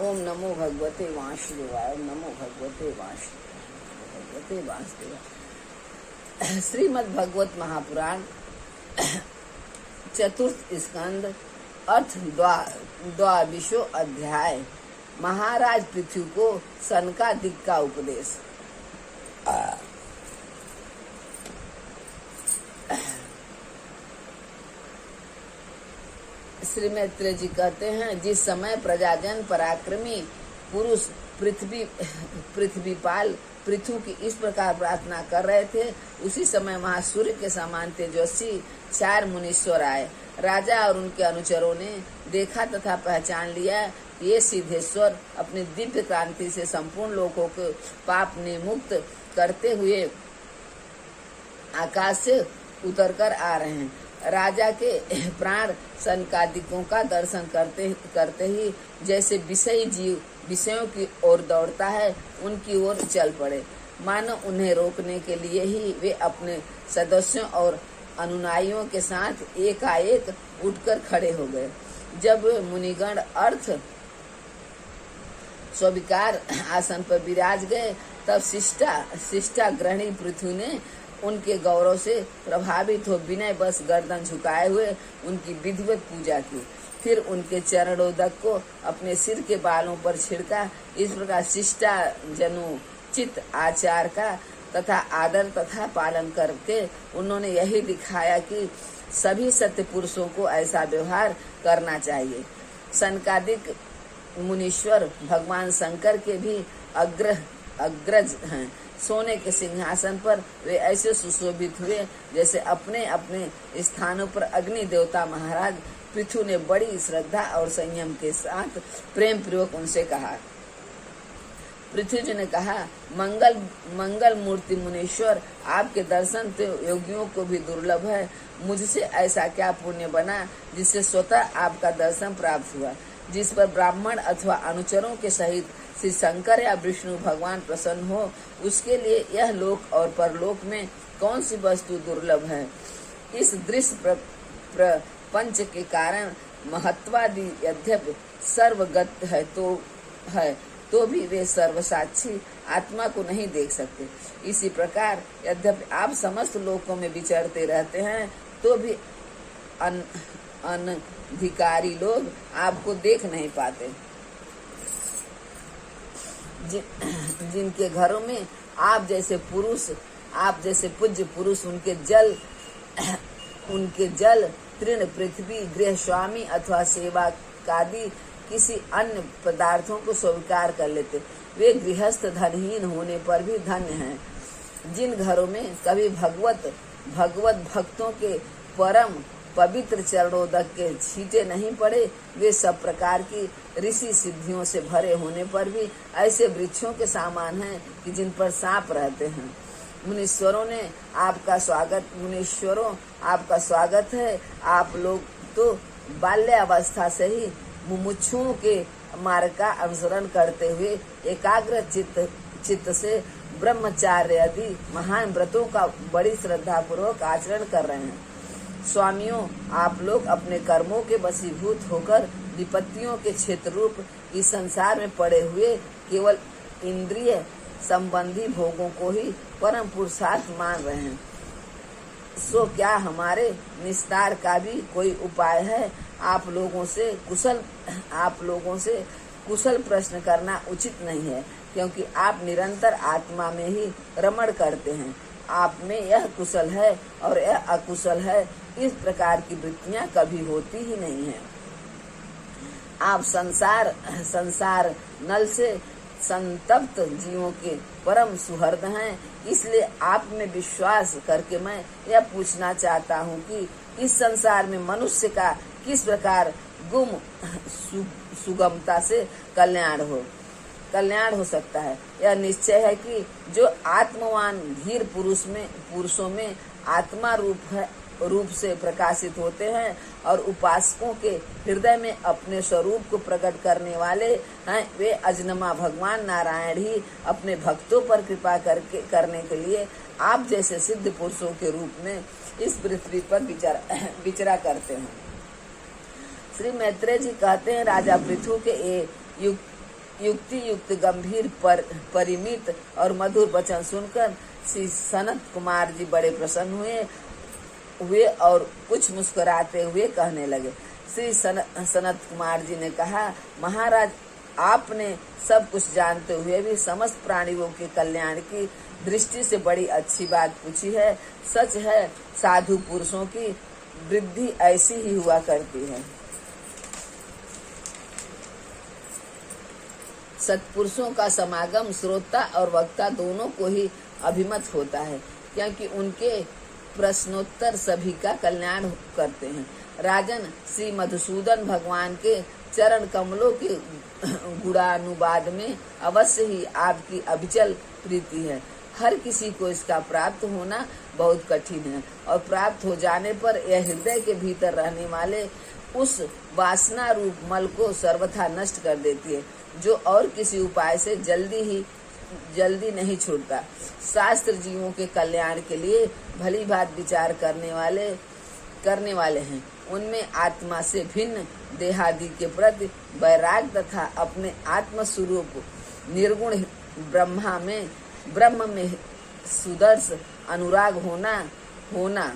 ओम नमो भगवते वासुदेवाय। ओम नमो भगवते वासुदेवाय। श्रीमद् भगवत महापुराण चतुर्थ स्कंद अर्थ द्वादशो अध्याय। महाराज पृथु को सनकादिक का उपदेश। श्री मैत्रेय जी कहते हैं, जिस समय प्रजाजन पराक्रमी पुरुष पृथ्वीपाल पृथु की इस प्रकार प्रार्थना कर रहे थे, उसी समय वहाँ सूर्य के समान तेजस्वी 4 मुनीश्वर आए। राजा और उनके अनुचरों ने देखा तथा पहचान लिया कि ये सिद्धेश्वर अपनी दिव्य क्रांति से संपूर्ण लोगों को पाप ने मुक्त करते हुए आकाश से उतरकर आ रहे हैं। राजा के प्राण सनकादिकों का दर्शन करते ही जैसे विषयी जीव विषयों की ओर दौड़ता है, उनकी ओर चल पड़े। मानो उन्हें रोकने के लिए ही वे अपने सदस्यों और अनुयायियों के साथ एकाएक उठकर खड़े हो गए। जब मुनिगण अर्थ स्वीकार आसन पर विराज गए, तब शिष्टा ग्रहणी पृथु ने उनके गौरव से प्रभावित हो विनय बस गर्दन झुकाए हुए उनकी विधिवत पूजा की। फिर उनके चरणोदक को अपने सिर के बालों पर छिड़का। इस प्रकार शिष्टा जनोचित आचार का तथा आदर तथा पालन करके उन्होंने यही दिखाया कि सभी सत्य पुरुषों को ऐसा व्यवहार करना चाहिए। सनकादिक मुनीश्वर भगवान शंकर के भी अग्रज हैं। सोने के सिंहासन पर वे ऐसे सुशोभित हुए जैसे अपने अपने स्थानों पर अग्नि देवता महाराज पृथु ने बड़ी श्रद्धा और संयम के साथ प्रेम पूर्वक उनसे कहा। पृथ्वी जी ने कहा, मंगल मूर्ति मुनीश्वर, आपके दर्शन तो योगियों को भी दुर्लभ है। मुझसे ऐसा क्या पुण्य बना जिससे स्वतः आपका दर्शन प्राप्त हुआ, जिस पर ब्राह्मण अथवा अनुचरों के सहित श्री शंकर या विष्णु भगवान प्रसन्न हो, उसके लिए यह लोक और परलोक में कौन सी वस्तु दुर्लभ है। इस दृश्य प्रपंच के कारण महत्वादि यद्यपि सर्वगत है तो भी वे सर्वसाक्षी आत्मा को नहीं देख सकते। इसी प्रकार यद्यपि आप समस्त लोकों में विचरते रहते हैं, तो भी अनधिकारी लोग आपको देख नहीं पाते। जिनके घरों में आप जैसे पूज्य पुरुष उनके जल तृण पृथ्वी गृह स्वामी अथवा सेवा आदि किसी अन्य पदार्थों को स्वीकार कर लेते, वे गृहस्थ धनहीन होने पर भी धन्य हैं। जिन घरों में कभी भगवत भक्तों के परम पवित्र चरणोदक के छींटे नहीं पड़े, वे सब प्रकार की ऋषि सिद्धियों से भरे होने पर भी ऐसे वृक्षों के समान हैं कि जिन पर सांप रहते हैं। मुनीश्वरों आपका स्वागत है। आप लोग तो बाल्यावस्था से ही मुमुक्षुओं के मार्ग का अनुसरण करते हुए एकाग्र चित्त से ब्रह्मचार्य आदि महान व्रतों का बड़ी श्रद्धा पूर्वक आचरण कर रहे हैं। स्वामियों, आप लोग अपने कर्मों के वशीभूत होकर विपत्तियों के क्षेत्र रूप इस संसार में पड़े हुए केवल इंद्रिय संबंधी भोगों को ही परम पुरुषार्थ मान रहे हैं। सो क्या हमारे निस्तार का भी कोई उपाय है? आप लोगों से कुशल प्रश्न करना उचित नहीं है, क्योंकि आप निरंतर आत्मा में ही रमण करते हैं। आप में यह कुशल है और यह अकुशल है, इस प्रकार की वृत्तियां कभी होती ही नहीं है। आप संसार नल से संतप्त जीवों के परम सुहृद हैं। इसलिए आप में विश्वास करके मैं यह पूछना चाहता हूँ कि इस संसार में मनुष्य का किस प्रकार सुगमता से कल्याण हो सकता है। यह निश्चय है कि जो आत्मवान धीर पुरुषों में आत्मा रूप से प्रकाशित होते हैं और उपासकों के हृदय में अपने स्वरूप को प्रकट करने वाले हैं, वे अजन्मा भगवान नारायण ही अपने भक्तों पर कृपा करने के लिए आप जैसे सिद्ध पुरुषों के रूप में इस पृथ्वी पर विचरा करते हैं। श्री मैत्रेय जी कहते हैं, राजा पृथु के युक्ति युक्त गंभीर परिमित और मधुर वचन सुनकर श्री सनत कुमार जी बड़े प्रसन्न हुए और कुछ मुस्कुराते हुए कहने लगे। श्री सनत कुमार जी ने कहा, महाराज, आपने सब कुछ जानते हुए भी समस्त प्राणियों के कल्याण की दृष्टि से बड़ी अच्छी बात पूछी है। सच है, साधु पुरुषों की वृद्धि ऐसी ही हुआ करती है। सत्पुरुषों का समागम श्रोता और वक्ता दोनों को ही अभिमत होता है, क्योंकि उनके प्रश्नोत्तर सभी का कल्याण करते हैं। राजन, श्री मधुसूदन भगवान के चरण कमलों के गुणानुवाद में अवश्य ही आपकी अविचल प्रीति है। हर किसी को इसका प्राप्त होना बहुत कठिन है, और प्राप्त हो जाने पर यह हृदय के भीतर रहने वाले उस वासना रूप मल को सर्वथा नष्ट कर देती है, जो और किसी उपाय से जल्दी नहीं छूटता। शास्त्र जीवों के कल्याण के लिए भली भांति विचार करने वाले हैं। उनमें आत्मा से भिन्न देहादि के प्रति वैराग तथा अपने आत्म स्वरूप निर्गुण ब्रह्म में सुदर्श अनुराग होना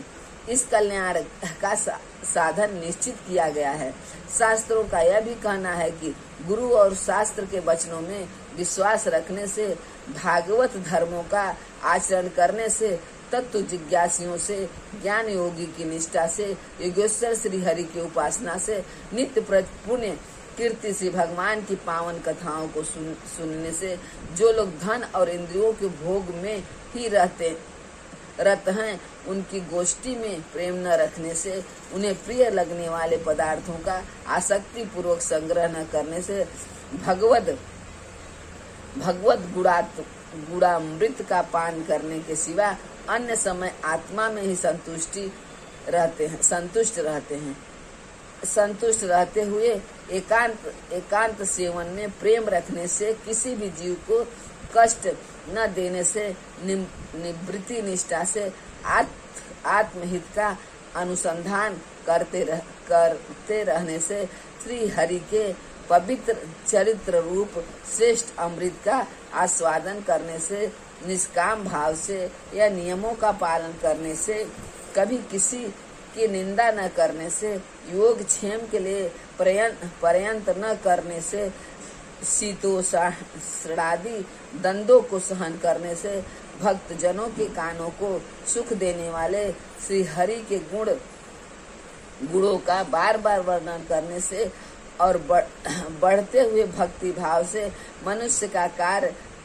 इस कल्याण का साधन निश्चित किया गया है। शास्त्रों का यह भी कहना है कि गुरु और शास्त्र के वचनों में विश्वास रखने से, भागवत धर्मों का आचरण करने से, तत्व जिज्ञासियों से, ज्ञान योगी की निष्ठा से, योगेश्वर श्री हरि की उपासना से, नित्य पुण्य कीर्ति से, भगवान की पावन कथाओं को सुनने से, जो लोग धन और इंद्रियों के भोग में ही रत हैं, उनकी गोष्ठी में प्रेम न रखने से, उन्हें प्रिय लगने वाले पदार्थों का आसक्ति पूर्वक संग्रह न करने से, भगवत गुणामृत का पान करने के सिवा अन्य समय आत्मा में ही संतुष्ट रहते हुए एकांत सेवन में प्रेम रखने से, किसी भी जीव को कष्ट न देने से, निवृत्ति निष्ठा से, आत्महित का अनुसंधान करते रहने से, श्री हरि के पवित्र चरित्र रूप श्रेष्ठ अमृत का आस्वादन करने से, निष्काम भाव से या नियमों का पालन करने से, कभी किसी की निंदा न करने से, योग क्षेम के लिए प्रयत्न न करने से, शीतोष्णादि दंडों को सहन करने से, भक्त जनों के कानों को सुख देने वाले श्री हरि के गुणों का बार बार वर्णन करने से और बढ़ते हुए भक्ति भाव से मनुष्य का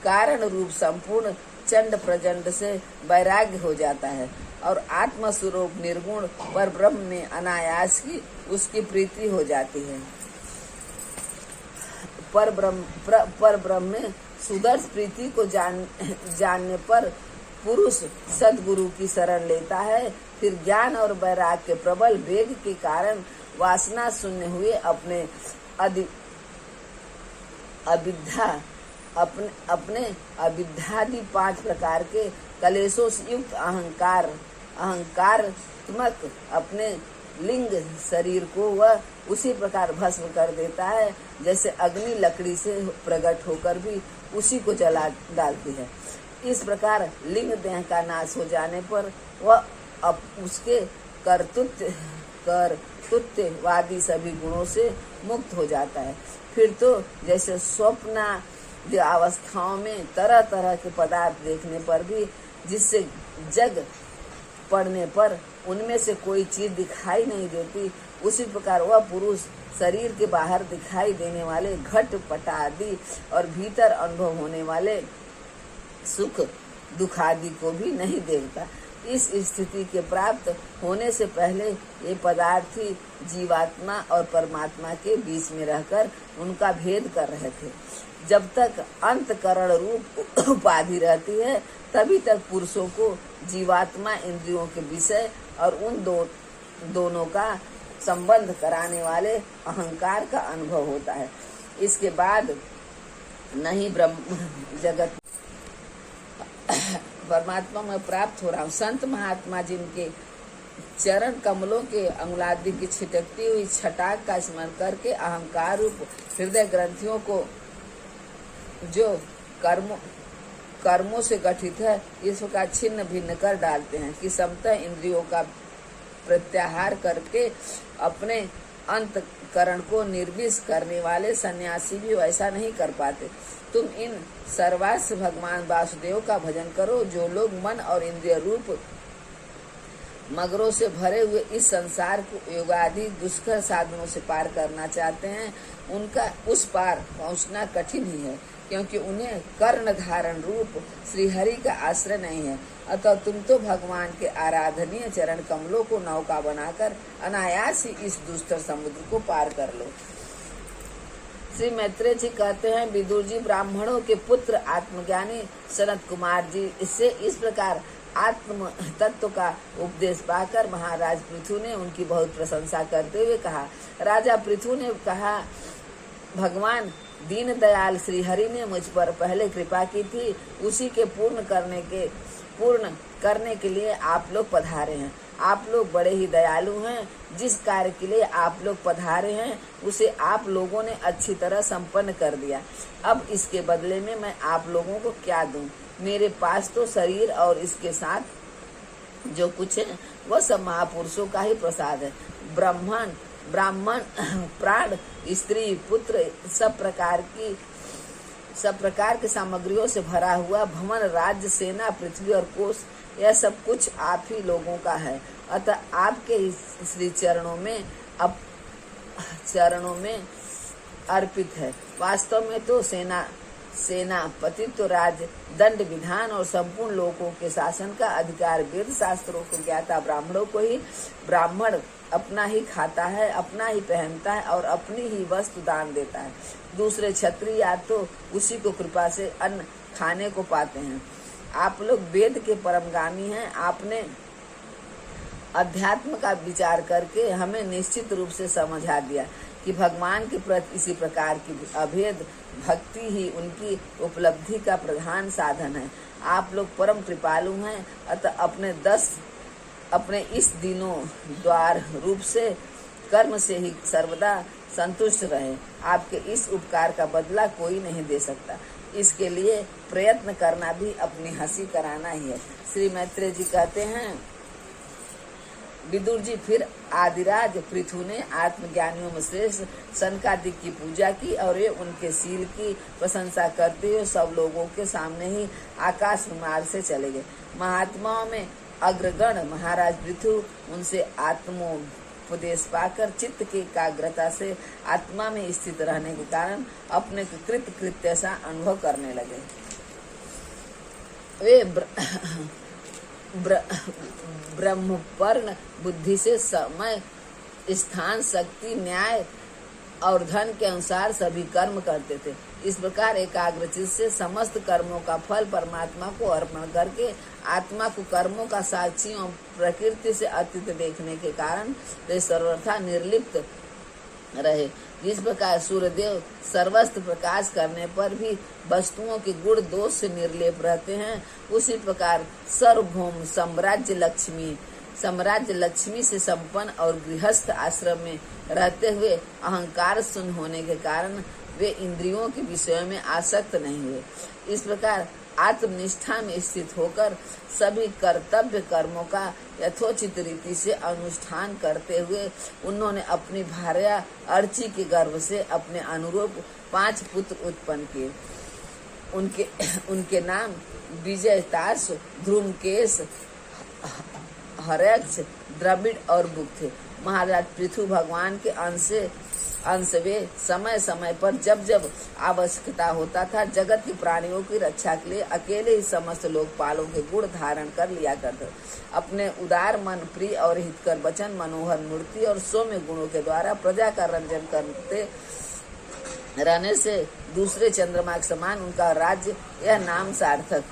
कारण रूप संपूर्ण चंड प्रचंड से वैराग्य हो जाता है और आत्म स्वरूप निर्गुण पर ब्रह्म में अनायास की उसकी प्रीति हो जाती है। पर ब्रह्म में सुदर्श प्रीति को जानने पर पुरुष सद्गुरु की शरण लेता है। फिर ज्ञान और वैराग्य के प्रबल वेग के कारण वासना शून्य हुए अपने अविद्यादि 5 प्रकार के कलेशों से युक्त अहंकारात्मक अपने लिंग शरीर को वह उसी प्रकार भस्म कर देता है जैसे अग्नि लकड़ी से प्रकट होकर भी उसी को जला डालती है। इस प्रकार लिंग देह का नाश हो जाने पर वह उसके कर्तृत्ववादी सभी गुणों से मुक्त हो जाता है। फिर तो जैसे स्वप्न अवस्थाओं में तरह तरह के पदार्थ देखने पर भी जिससे जग पड़ने पर उनमें से कोई चीज दिखाई नहीं देती, उसी प्रकार वह पुरुष शरीर के बाहर दिखाई देने वाले घट पट आदि और भीतर अनुभव होने वाले सुख दुख आदि को भी नहीं देखता। इस स्थिति के प्राप्त होने से पहले ये पदार्थ ही जीवात्मा और परमात्मा के बीच में रहकर उनका भेद कर रहे थे। जब तक अंतकरण रूप उपाधि रहती है तभी तक पुरुषों को जीवात्मा इंद्रियों के विषय और उन दोनों का संबंध कराने वाले अहंकार का अनुभव होता है। इसके बाद नहीं ब्रह्म जगत परमात्मा में प्राप्त हो रहा हूँ। संत महात्मा जिनके चरण कमलों के अंगुलादि की छिटकती हुई छटाक का स्मरण करके अहंकार रूप हृदय ग्रंथियों को जो कर्मों कर्मों से गठित है, इस प्रकार छिन्न भिन्न कर डालते हैं कि समता इंद्रियों का प्रत्याहार करके अपने अंतकरण को निर्विष करने वाले सन्यासी भी वैसा नहीं कर पाते। तुम इन सर्वास्व भगवान वासुदेव का भजन करो। जो लोग मन और इंद्रिय रूप मगरों से भरे हुए इस संसार को योगादि दुष्कर साधनों से पार करना चाहते हैं, उनका उस पार पहुंचना कठिन ही है, क्योंकि उन्हें कर्ण धारण रूप श्रीहरि का आश्रय नहीं है। अतः तुम तो भगवान के आराधनीय चरण कमलों को नौका बनाकर अनायास ही इस दुष्कर समुद्र को पार कर लो। श्री मैत्रेय जी कहते हैं, विदुर जी ब्राह्मणों के पुत्र आत्मज्ञानी सनत कुमार जी इससे इस प्रकार आत्म तत्व का उपदेश पाकर महाराज पृथु ने उनकी बहुत प्रशंसा करते हुए कहा। राजा पृथु ने कहा, भगवान दीन दयाल श्री हरि ने मुझ पर पहले कृपा की थी, उसी के पूर्ण करने के लिए आप लोग पधारे हैं। आप लोग बड़े ही दयालु हैं। जिस कार्य के लिए आप लोग पधारे हैं उसे आप लोगों ने अच्छी तरह संपन्न कर दिया। अब इसके बदले में मैं आप लोगों को क्या दूं? मेरे पास तो शरीर और इसके साथ जो कुछ है वह सब महापुरुषों का ही प्रसाद है। ब्राह्मण प्राण स्त्री पुत्र सब प्रकार की सामग्रियों से भरा हुआ भवन राज्य सेना पृथ्वी और कोष, यह सब कुछ आप ही लोगों का है। अतः आपके श्री चरणों में अर्पित है। वास्तव में तो सेनापति तो राज दंड विधान और संपूर्ण लोगों के शासन का अधिकार वेद शास्त्रों को ज्ञाता ब्राह्मणों को ही। ब्राह्मण अपना ही खाता है, अपना ही पहनता है और अपनी ही वस्तु दान देता है। दूसरे क्षत्रिय या तो उसी को कृपा से अन्न खाने को पाते हैं। आप लोग वेद के परमगामी हैं। आपने अध्यात्म का विचार करके हमें निश्चित रूप से समझा दिया कि भगवान के प्रति इसी प्रकार की अभेद भक्ति ही उनकी उपलब्धि का प्रधान साधन है। आप लोग परम कृपालु हैं। अतः अपने इस दिनों द्वार रूप से कर्म से ही सर्वदा संतुष्ट रहे। आपके इस उपकार का बदला कोई नहीं दे सकता। इसके लिए प्रयत्न करना भी अपनी हंसी कराना ही है। श्री मैत्रेय जी कहते हैं, विदुर जी फिर आदिराज पृथु ने आत्मज्ञानियों में श्रेष्ठ सनकादिक की पूजा की और ये उनके शील की प्रशंसा करते हुए सब लोगों के सामने ही आकाश मार्ग से चले गए। महात्माओं में अग्रगण महाराज पृथु उनसे आत्मोपदेश पाकर चित्त की एकाग्रता से आत्मा में स्थित रहने के कारण अपने कृत्य सा अनुभव करने लगे। वे ब्रह्मपर्ण बुद्धि से समय स्थान शक्ति न्याय और धन के अनुसार सभी कर्म करते थे। इस प्रकार एकाग्रचित से समस्त कर्मों का फल परमात्मा को अर्पण करके आत्मा को कर्मों का साक्षी और प्रकृति से अतीत देखने के कारण वे सर्वथा निर्लिप्त रहे। जिस प्रकार सूर्यदेव सर्वस्त्र प्रकाश करने पर भी वस्तुओं के गुण दोष से निर्लेप रहते हैं, उसी प्रकार सर्वभौम साम्राज्य लक्ष्मी से संपन्न और गृहस्थ आश्रम में रहते हुए अहंकार शून्य होने के कारण वे इंद्रियों के विषयों में आसक्त नहीं हुए। इस प्रकार आत्मनिष्ठा में स्थित होकर सभी कर्तव्य कर्मों का यथोचित रीति से अनुष्ठान करते हुए उन्होंने अपनी भार्या अर्ची के गर्भ से अपने अनुरूप 5 पुत्र उत्पन्न किए। उनके नाम विजयताश, ध्रुमकेश, हरक्ष, द्रविड़ और बुक थे। महाराज पृथु भगवान के अंश वे समय समय पर जब जब आवश्यकता होता था जगत की प्राणियों की रक्षा के लिए अकेले ही समस्त लोकपालों के गुण धारण कर लिया करते। अपने उदार मन, प्रिय और हितकर वचन, मनोहर मूर्ति और सौम्य गुणों के द्वारा प्रजा का रंजन करते रहने से दूसरे चंद्रमा के समान उनका राज्य यह नाम सार्थक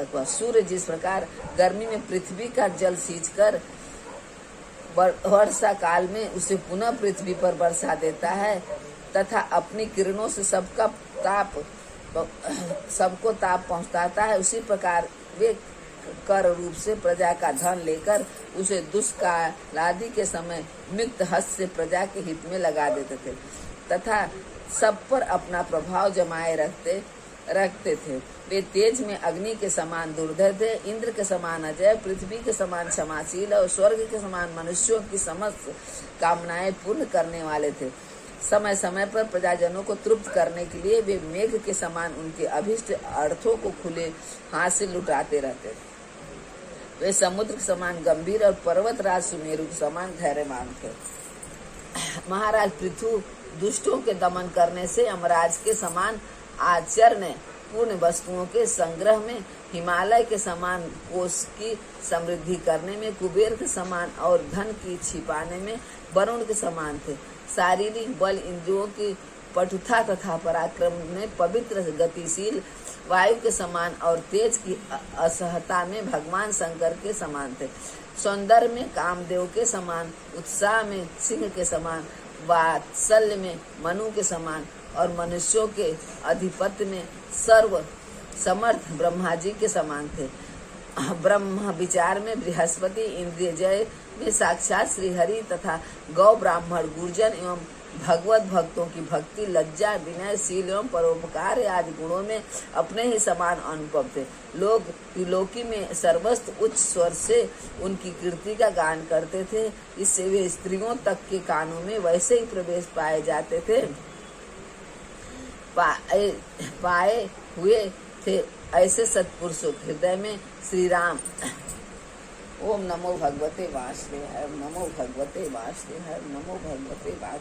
हुआ। सूर्य जिस प्रकार गर्मी में पृथ्वी का जल सींचकर वर्षा काल में उसे पुनः पृथ्वी पर बरसा देता है तथा अपनी किरणों से सबको ताप पहुंचाता है, उसी प्रकार वे कर रूप से प्रजा का धन लेकर उसे दुष्कालादि के समय मुक्त हस्त से प्रजा के हित में लगा देते थे तथा सब पर अपना प्रभाव जमाए रखते थे। वे तेज में अग्नि के समान दुर्धर थे, इंद्र के समान अजय, पृथ्वी के समान क्षमाशील और स्वर्ग के समान मनुष्यों की समस्त कामनाएं पूर्ण करने वाले थे। समय समय पर प्रजाजनों को तृप्त करने के लिए वे मेघ के समान उनके अभिष्ट अर्थों को खुले हाथ से लुटाते रहते थे। वे समुद्र के समान गंभीर और पर्वतराज सुमेरु के समान धैर्यवान थे। महाराज पृथु दुष्टों के दमन करने से यमराज के समान आचरण पूर्ण वस्तुओं के संग्रह में, हिमालय के समान कोष की समृद्धि करने में, कुबेर के समान और धन की छिपाने में वरुण के समान थे। शारीरिक बल, इंद्रियों की पटुता तथा पराक्रम में पवित्र गतिशील वायु के समान और तेज की असहता में भगवान शंकर के समान थे। सौंदर्य में कामदेव के समान, उत्साह में सिंह के समान, वात्सल्य में मनु के समान और मनुष्यों के अधिपत्य में सर्व समर्थ ब्रह्मा जी के समान थे। ब्रह्म विचार में बृहस्पति, इंद्रिय जय में साक्षात श्रीहरि तथा गौ ब्राह्मण गुर्जन एवं भगवत भक्तों की भक्ति, लज्जा, विनय, शील एवं परोपकार आदि गुणों में अपने ही समान अनुभव थे। लोग त्रिलोकी में सर्वस्त्र उच्च स्वर से उनकी कीर्ति का गान करते थे। इससे वे स्त्रियों तक के कानों में वैसे ही प्रवेश पाए जाते थे, पाए हुए थे। ऐसे सत्पुरुषों के हृदय में श्री राम। ओम नमो भगवते वासुदेवाय, नमो भगवते वासुदेवाय, नमो भगवते वासुदेवाय।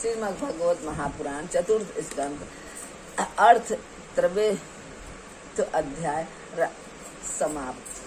श्रीमद् भगवत महापुराण चतुर्थ स्कंध अर्थ त्रैवित अध्याय समाप्त।